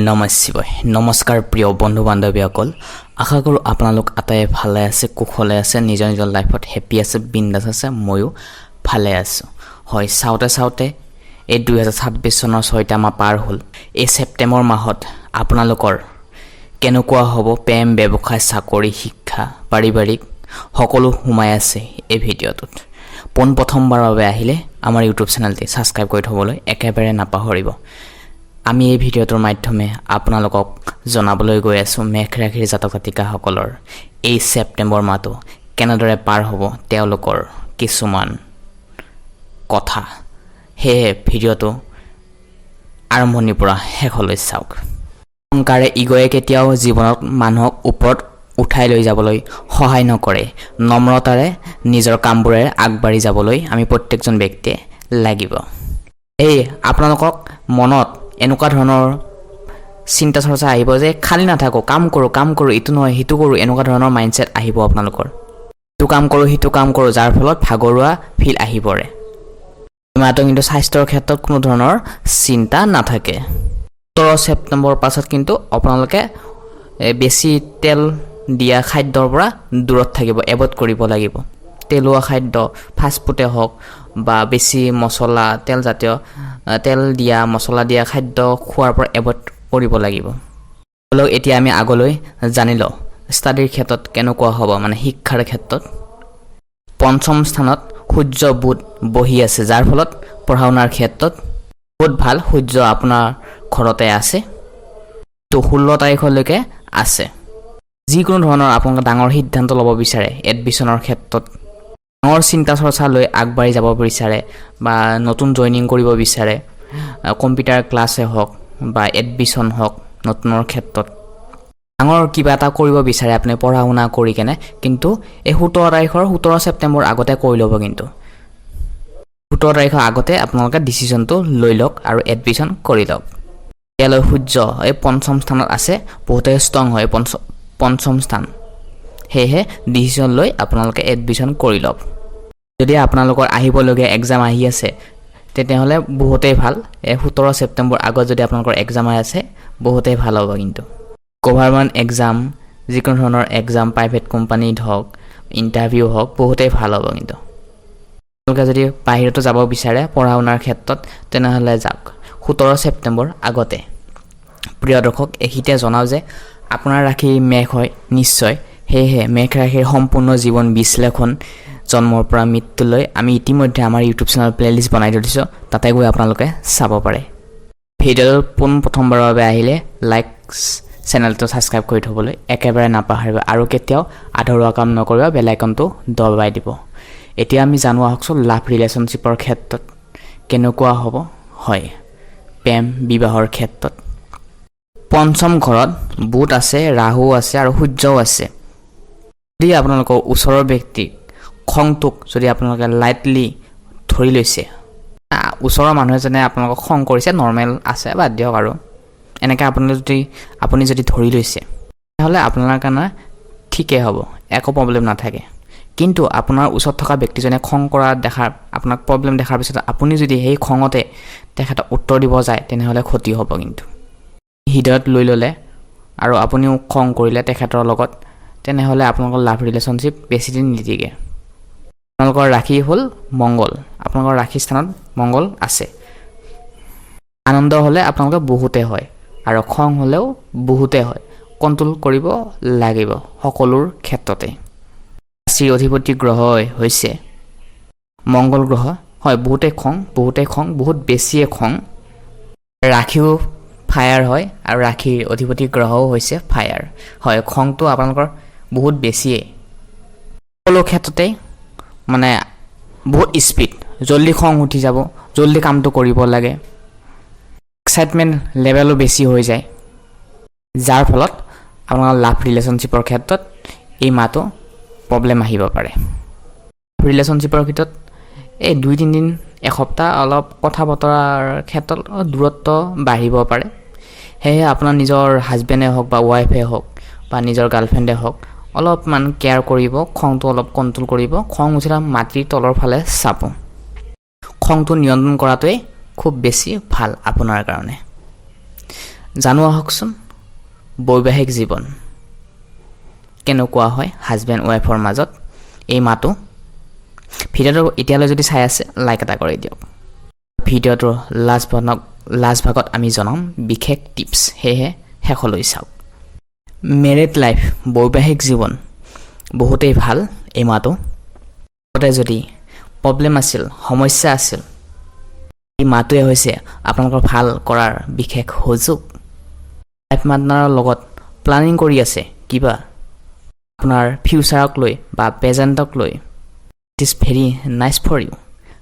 নমঃ শিৱায়। নমস্কাৰ প্ৰিয় বন্ধু বান্ধৱীসকল, আশা কৰোঁ আপোনালোক আটায়ে ভালে আছে, কুশলে আছে, নিজৰ নিজৰ লাইফত হেপী আছে, বিন্দাছ আছে। ময়ো ভালে আছোঁ। হয়, চাওঁতে এই 2026 চনৰ 6টা মাহ পাৰ হ'ল। এই ছেপ্টেম্বৰ মাহত আপোনালোকৰ কেনেকুৱা হ'ব? প্ৰেম, ব্যৱসায়, চাকৰি, শিক্ষা, পাৰিবাৰিক সকলো সোমাই আছে এই ভিডিঅ'টোত। পোনপ্ৰথমবাৰৰ বাবে আহিলে আমাৰ ইউটিউব চেনেলটি ছাবস্ক্ৰাইব কৰি থ'বলৈ একেবাৰে নাপাহৰিব। আমি এই ভিডিঅ'টোৰ মাধ্যমে আপোনালোকক জনাবলৈ গৈ আছোঁ মেঘ ৰাশিৰ জাতক জাতিকাসকলৰ এই ছেপ্টেম্বৰ মাহটো কেনেদৰে পাৰ হ'ব, তেওঁলোকৰ কিছুমান কথা। সেয়ে ভিডিঅ'টো আৰম্ভণিৰ পৰা শেষলৈ চাওক। অহংকাৰে, ইগ'য়ে কেতিয়াও জীৱনত মানুহক ওপৰত উঠাই লৈ যাবলৈ সহায় নকৰে। নম্ৰতাৰে নিজৰ কামবোৰে আগবাঢ়ি যাবলৈ আমি প্ৰত্যেকজন ব্যক্তিয়ে লাগিব। আপোনালোকক মনত এনেকুৱা ধৰণৰ চিন্তা চৰ্চা আহিব যে খালী নাথাকোঁ, কাম কৰোঁ, ইটো নহয় সিটো কৰোঁ, এনেকুৱা ধৰণৰ মাইণ্ডছেট আহিব আপোনালোকৰ। ইটো কাম কৰোঁ, যাৰ ফলত ভাগৰুৱা ফিল আহি পৰে। মাত্ৰ কিন্তু স্বাস্থ্যৰ ক্ষেত্ৰত কোনো ধৰণৰ চিন্তা নাথাকে। 17 ছেপ্টেম্বৰৰ পাছত কিন্তু আপোনালোকে বেছি তেল দিয়া খাদ্যৰ পৰা দূৰত থাকিব, এভইড কৰিব লাগিব। তেলোৱা খাদ্য, ফাষ্টফুডে হওক বা বেছি মছলা, তেল দিয়া, মছলা দিয়া খাদ্য খোৱাৰ পৰা এভইড কৰিব লাগিব। এতিয়া আমি আগলৈ জানি লওঁ ষ্টাডিৰ ক্ষেত্ৰত কেনেকুৱা হ'ব, মানে শিক্ষাৰ ক্ষেত্ৰত। পঞ্চম স্থানত সূৰ্য বুধ বহি আছে, যাৰ ফলত পঢ়া শুনাৰ ক্ষেত্ৰত বহুত ভাল। সূৰ্য আপোনাৰ ঘৰতে আছে, তো 16 তাৰিখলৈকে আছে। যিকোনো ধৰণৰ আপোনালোকে ডাঙৰ সিদ্ধান্ত ল'ব বিচাৰে, এডমিশ্যনৰ ক্ষেত্ৰত ডাঙৰ চিন্তা চৰ্চা লৈ আগবাঢ়ি যাব বিচাৰে বা নতুন জইনিং কৰিব বিচাৰে, কম্পিউটাৰ ক্লাছে হওক বা এডমিশ্যন হওক, নতুনৰ ক্ষেত্ৰত ডাঙৰ কিবা এটা কৰিব বিচাৰে আপুনি পঢ়া শুনা কৰি কেনে, কিন্তু এই 17 ছেপ্টেম্বৰ আগতে কৰি ল'ব। কিন্তু 17 তাৰিখৰ আগতে আপোনালোকে ডিচিশ্যনটো লৈ লওক আৰু এডমিশ্যন কৰি লওক। ইয়ালৈ সূৰ্য এই পঞ্চম স্থানত আছে, বহুতে ষ্ট্ৰং হয় পঞ্চম স্থান। সেয়েহে ডিচিশ্যন লৈ আপোনালোকে এডমিশ্যন কৰি লওক। যদি আপোনালোকৰ আহিবলগীয়া এক্সাম আহি আছে তেতিয়াহ'লে বহুতেই ভাল। 17 ছেপ্টেম্বৰ আগত যদি আপোনালোকৰ এক্সাম আহি আছে বহুতেই ভাল হ'ব। কিন্তু গভাৰ্ণমেণ্ট এক্সাম, যিকোনো ধৰণৰ এক্সাম, প্ৰাইভেট কোম্পানীত হওক, ইণ্টাৰভিউ হওক, বহুতেই ভাল হ'ব। কিন্তু আপোনালোকে যদি বাহিৰতো যাব বিচাৰে পঢ়া শুনাৰ ক্ষেত্ৰত তেনেহ'লে যাওক 17 ছেপ্টেম্বৰ আগতে। প্ৰিয় দৰ্শক, এইখিনিতে জনাওঁ যে আপোনাৰ ৰাশি মেঘ হয় নিশ্চয়। সেয়েহে মেঘ ৰাশিৰ সম্পূৰ্ণ জীৱন বিশ্লেষণ জন্মৰ পৰা মৃত্যুলৈ আমি ইতিমধ্যে আমাৰ ইউটিউব চেনেল প্লেলিষ্ট বনাই দিছোঁ, তাতে গৈ আপোনালোকে চাব পাৰে। ভিডিঅ'টো পোনপ্ৰথমবাৰৰ বাবে আহিলে চেনেলটো ছাবস্ক্ৰাইব কৰি থ'বলৈ একেবাৰে নাপাহৰিব আৰু কেতিয়াও আধৰুৱা কাম নকৰিব, বেল আইকনটো দবাই দিব। এতিয়া আমি জানো আহকচোন লাভ ৰিলেশ্যনশ্বিপৰ ক্ষেত্ৰত কেনেকুৱা হ'ব। হয়, প্ৰেম বিবাহৰ ক্ষেত্ৰত পঞ্চম ঘৰত বুধ আছে, ৰাহু আছে আৰু সূৰ্যও আছে। যদি আপোনালোকৰ ওচৰৰ ব্যক্তিক খংটোক যদি আপোনালোকে লাইটলি ধৰি লৈছে, ওচৰৰ মানুহ এজনে আপোনালোকক খং কৰিছে, নৰ্মেল আছে বাদ দিয়ক, আৰু এনেকৈ আপুনি যদি ধৰি লৈছে তেতিয়াহ'লে আপোনাৰ কাৰণে ঠিকেই হ'ব, একো প্ৰব্লেম নাথাকে। কিন্তু আপোনাৰ ওচৰত থকা ব্যক্তিজনে খং কৰা আপোনাক প্ৰব্লেম দেখাৰ পিছত আপুনি যদি সেই খঙতে তেখেতক উত্তৰ দিব যায় তেনেহ'লে ক্ষতি হ'ব। কিন্তু হৃদয়ত লৈ ল'লে আৰু আপুনিও খং কৰিলে তেখেতৰ লগত, তেনেহ'লে আপোনালোকৰ লাভ ৰিলেশ্যনশ্বিপ বেছিদিন নিটিকে। আপোনালোকৰ ৰাশি হ'ল মংগল, আপোনালোকৰ ৰাশি স্থানত মংগল আছে। আনন্দ হ'লে আপোনালোকে বহুতে হয় আৰু খং হ'লেও বহুতে হয়। কণ্ট্ৰল কৰিব লাগিব সকলোৰ ক্ষেত্ৰতে। ৰাশিৰ অধিপতি গ্ৰহ হৈছে মংগল গ্ৰহ। হয়, বহুতে খং, বহুত বেছিয়ে খং। ৰাশিও ফায়াৰ হয় আৰু ৰাশিৰ অধিপতি গ্ৰহও হৈছে ফায়াৰ। হয়, খংটো আপোনালোকৰ বহুত বেছিয়ে, সকলো ক্ষেত্ৰতে মানে বহুত স্পীড, জল্দি খং উঠি যাব, জল্দি কামটো কৰিব লাগে, এক্সাইটমেণ্ট লেভেলো বেছি হৈ যায়, যাৰ ফলত আপোনালোকৰ লাভ ৰিলেশ্যনশ্বিপৰ ক্ষেত্ৰত এই মাহটো প্ৰব্লেম আহিব পাৰে। ৰিলেশ্যনশ্বিপৰ ক্ষেত্ৰত এই 2-3 দিন, এসপ্তাহ অলপ কথা বতৰাৰ ক্ষেত্ৰত দূৰত্ব বাঢ়িব পাৰে। সেয়েহে আপোনাৰ নিজৰ হাজবেণ্ডে হওক বা ৱাইফে হওক বা নিজৰ গাৰ্লফ্ৰেণ্ডে হওক অলপমান কেয়াৰ কৰিব, খংটো অলপ কণ্ট্ৰল কৰিব। খং উঠিলে মাটিৰ তলৰ ফালে চাব। খংটো নিয়ন্ত্ৰণ কৰাটোৱে খুব বেছি ভাল আপোনাৰ কাৰণে। জানো আহকচোন বৈবাহিক জীৱন কেনেকুৱা হয় হাজবেণ্ড ৱাইফৰ মাজত এই মাতো ভিডিঅ'টো এতিয়ালৈ যদি চাই আছে লাইক এটা কৰি দিয়ক ভিডিঅ'টোৰ লাষ্ট ভাগত আমি জনাম বিশেষ টিপছ সেয়েহে শেষলৈ চাওক মেৰিড লাইফ বৈবাহিক জীৱন বহুতেই ভাল এই মাতো যদি প্ৰব্লেম আছিল সমস্যা আছিল এই মাতোৱে হৈছে আপোনালোকৰ ভাল কৰাৰ বিশেষ সুযোগ লাইফ পাৰ্টনাৰৰ লগত প্লানিং কৰি আছে কিবা আপোনাৰ ফিউচাৰক লৈ বা প্ৰেজেণ্টক লৈ it is very nice for you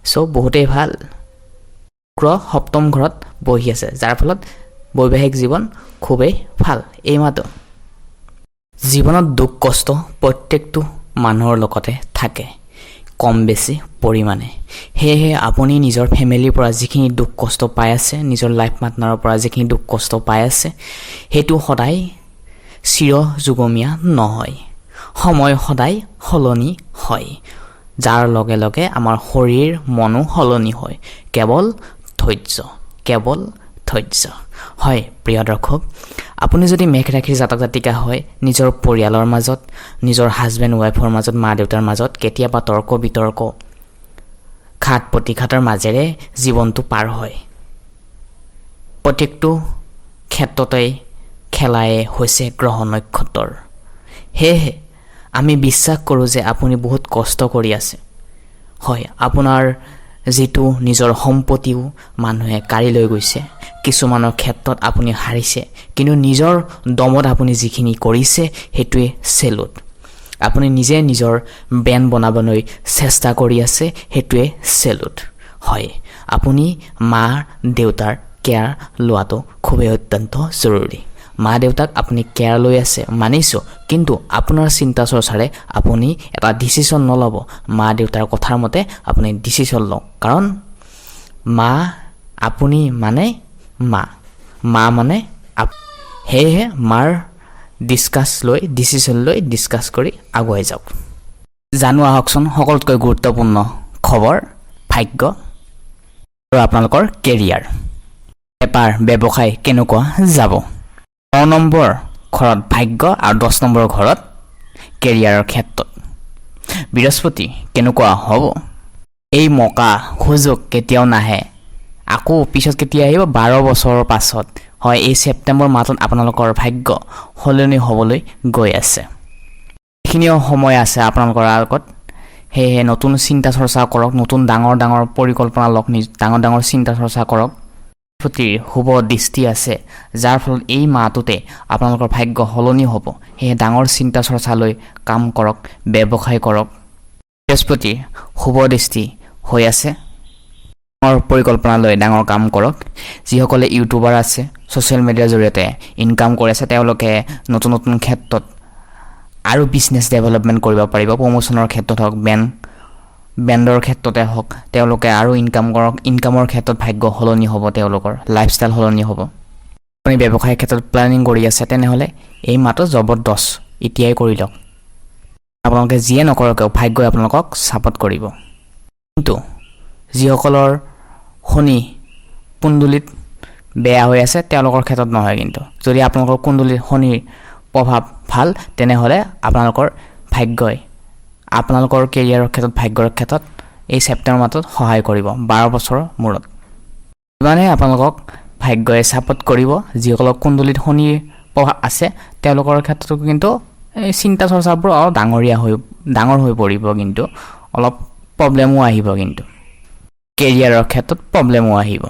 so' বহুতেই ভাল শুক্ৰ সপ্তম ঘৰত বহি আছে যাৰ ফলত বৈবাহিক জীৱন খুবেই ভাল এই মাতো জীৱনত দুখ কষ্ট প্ৰত্যেকটো মানুহৰ লগতে থাকে কম বেছি পৰিমাণে সেয়েহে আপুনি নিজৰ ফেমিলিৰ পৰা যিখিনি দুখ কষ্ট পাই আছে নিজৰ লাইফ পাৰ্টনাৰৰ পৰা যিখিনি দুখ কষ্ট পাই আছে সেইটো সদায় চিৰযুগমীয়া নহয় সময় সদায় সলনি হয় যাৰ লগে লগে আমাৰ শৰীৰ মনো সলনি হয় কেৱল ধৈৰ্য হয় প্ৰিয় দৰ্শক আপুনি যদি মেঘ ৰাশিৰ জাতক জাতিকা হয় নিজৰ পৰিয়ালৰ মাজত নিজৰ হাজবেণ্ড ৱাইফৰ মাজত মা দেউতাৰ মাজত কেতিয়াবা তৰ্ক বিতৰ্ক ঘাট প্ৰতিঘাতৰ মাজেৰে জীৱনটো পাৰ হয় প্ৰত্যেকটো ক্ষেত্ৰতে খেলাই হৈছে গ্ৰহ নক্ষত্ৰৰ সেয়েহে আমি বিশ্বাস কৰোঁ যে আপুনি বহুত কষ্ট কৰি আছে হয় আপোনাৰ যিটো নিজৰ সম্পত্তিও মানুহে কাঢ়ি লৈ গৈছে কিছুমানৰ ক্ষেত্ৰত আপুনি হাৰিছে কিন্তু নিজৰ দমত আপুনি যিখিনি কৰিছে সেইটোৱে চেলুট আপুনি নিজে নিজৰ ব্ৰেণ্ড বনাবলৈ চেষ্টা কৰি আছে সেইটোৱে চেলুট হয় আপুনি মা দেউতাৰ কেয়াৰ লোৱাটো খুবেই অত্যন্ত জৰুৰী মা দেউতাক আপুনি কেয়াৰ লৈ আছে মানিছোঁ কিন্তু আপোনাৰ চিন্তা চৰ্চাৰে আপুনি এটা ডিচিশ্যন নল'ব মা দেউতাৰ কথাৰ মতে আপুনি ডিচিশ্যন লওক কাৰণ মা আপুনি মানে মা মানে সেয়েহে মাৰ ডিচিশ্যন লৈ ডিছকাছ কৰি আগুৱাই যাওক জানো আহকচোন সকলোতকৈ গুৰুত্বপূৰ্ণ খবৰ ভাগ্য আৰু আপোনালোকৰ কেৰিয়াৰ বেপাৰ ব্যৱসায় কেনেকুৱা যাব 9 নম্বৰ ঘৰত ভাগ্য আৰু 10 নম্বৰ ঘৰত কেৰিয়াৰৰ ক্ষেত্ৰত বৃহস্পতি কেনেকুৱা হ'ব এই মকা সুযোগ কেতিয়াও নাহে আকৌ পিছত কেতিয়া আহিব 12 বছৰৰ পাছত হয় এই ছেপ্টেম্বৰ মাহত আপোনালোকৰ ভাগ্য সলনি হ'বলৈ গৈ আছে এইখিনিও সময় আছে আপোনালোকৰ আগত সেয়েহে নতুন চিন্তা চৰ্চা কৰক নতুন ডাঙৰ পৰিকল্পনা লওক ডাঙৰ চিন্তা চৰ্চা কৰক বৃহস্পতিৰ শুভ দৃষ্টি আছে যাৰ ফলত এই মাহটোতে আপোনালোকৰ ভাগ্য সলনি হ'ব সেয়ে ডাঙৰ চিন্তা চৰ্চালৈ কাম কৰক ব্যৱসায় কৰক বৃহস্পতিৰ শুভ দৃষ্টি হৈ আছে ডাঙৰ পৰিকল্পনা লৈ ডাঙৰ কাম কৰক যিসকলে ইউটিউবাৰ আছে ছ'চিয়েল মিডিয়াৰ জৰিয়তে ইনকাম কৰি আছে তেওঁলোকে নতুন ক্ষেত্ৰত আৰু বিজনেছ ডেভেলপমেণ্ট কৰিব পাৰিব প্ৰমোশ্যনৰ ক্ষেত্ৰত হওক ব্ৰেণ্ডৰ ক্ষেত্ৰতে হওক তেওঁলোকে আৰু ইনকাম কৰক ইনকামৰ ক্ষেত্ৰত ভাগ্য সলনি হ'ব তেওঁলোকৰ লাইফষ্টাইল সলনি হ'ব আপুনি ব্যৱসায়ৰ ক্ষেত্ৰত প্লেনিং কৰি আছে তেনেহ'লে এই মাহটো জবৰদস্ত এতিয়াই কৰি লওক আপোনালোকে যিয়ে নকৰক ভাগ্যই আপোনালোকক ছাপোৰ্ট কৰিব কিন্তু যিসকলৰ শনি কুণ্ডলীত বেয়া হৈ আছে তেওঁলোকৰ ক্ষেত্ৰত নহয় কিন্তু যদি আপোনালোকৰ কুণ্ডলীত শনিৰ প্ৰভাৱ ভাল তেনেহ'লে আপোনালোকৰ ভাগ্যই আপোনালোকৰ কেৰিয়াৰৰ ক্ষেত্ৰত ভাগ্যৰ ক্ষেত্ৰত এই ছেপ্টেম্বৰ মাহটোত সহায় কৰিব 12 বছৰৰ মূৰত ইমানে আপোনালোকক ভাগ্যই ছাপোৰ্ট কৰিব যিসকলৰ কুণ্ডলীত শনিৰ প্ৰভাৱ আছে তেওঁলোকৰ ক্ষেত্ৰতো কিন্তু এই চিন্তা চৰ্চাবোৰ অলপ ডাঙৰ হৈ পৰিব কিন্তু অলপ প্ৰব্লেমো আহিব কিন্তু কেৰিয়াৰৰ ক্ষেত্ৰত প্ৰব্লেমো আহিব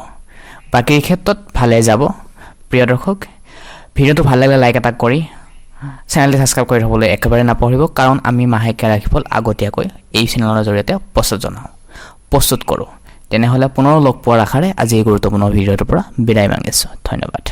বাকীৰ ক্ষেত্ৰত ভালে যাব প্ৰিয় দৰ্শক ভিডিঅ'টো ভাল লাগিলে লাইক এটা কৰি চেনেলটো ছাবস্ক্ৰাইব কৰি থ'বলৈ একেবাৰে নাপাহৰিব কাৰণ আমি মাহেকীয়া ৰাশিফল আগতীয়াকৈ এই চেনেলৰ জৰিয়তে প্ৰস্তুত কৰোঁ তেনেহ'লে পুনৰ লগ পোৱাৰ আশাৰে আজি এই গুৰুত্বপূৰ্ণ ভিডিঅ'টোৰ পৰা বিদায় মাগিছোঁ ধন্যবাদ